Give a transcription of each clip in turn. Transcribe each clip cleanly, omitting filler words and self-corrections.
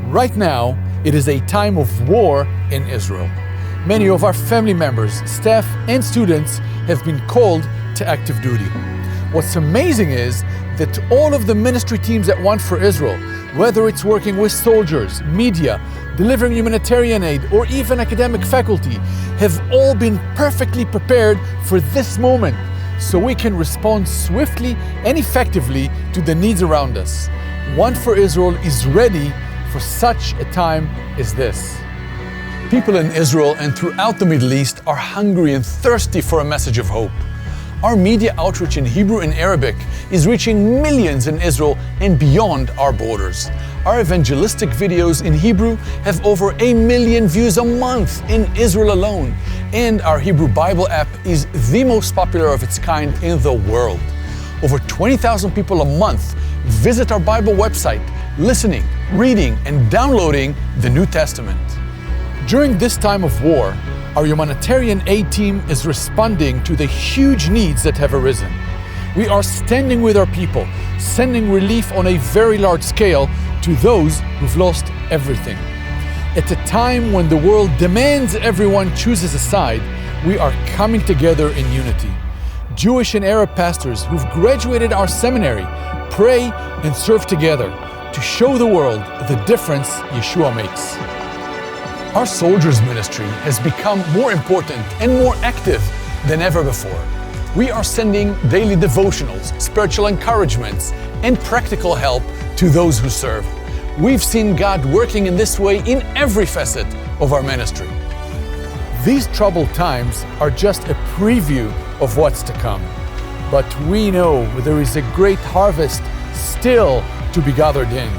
Right now, it is a time of war in Israel. Many of our family members, staff, and students have been called to active duty. What's amazing is that all of the ministry teams at One for Israel, whether it's working with soldiers, media, delivering humanitarian aid, or even academic faculty, have all been perfectly prepared for this moment so we can respond swiftly and effectively to the needs around us. One for Israel is ready for such a time as this. People in Israel and throughout the Middle East are hungry and thirsty for a message of hope. Our media outreach in Hebrew and Arabic is reaching millions in Israel and beyond our borders. Our evangelistic videos in Hebrew have over 1 million views a month in Israel alone. And our Hebrew Bible app is the most popular of its kind in the world. Over 20,000 people a month visit our Bible website, listening, reading, and downloading the New Testament. During this time of war, our humanitarian aid team is responding to the huge needs that have arisen. We are standing with our people, sending relief on a very large scale to those who've lost everything. At a time when the world demands everyone chooses a side, we are coming together in unity. Jewish and Arab pastors who've graduated our seminary pray and serve together to show the world the difference Yeshua makes. Our soldiers' ministry has become more important and more active than ever before. We are sending daily devotionals, spiritual encouragements, and practical help to those who serve. We've seen God working in this way in every facet of our ministry. These troubled times are just a preview of what's to come. But we know there is a great harvest still to be gathered in.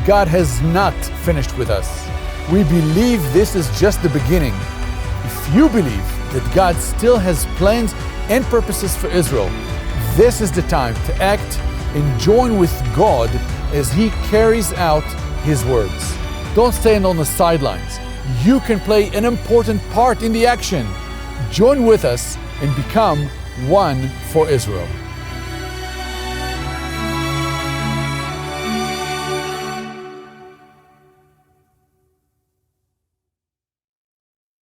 God has not finished with us. We believe this is just the beginning. If you believe that God still has plans and purposes for Israel, this is the time to act and join with God as He carries out His words. Don't stand on the sidelines. You can play an important part in the action. Join with us and become one for Israel.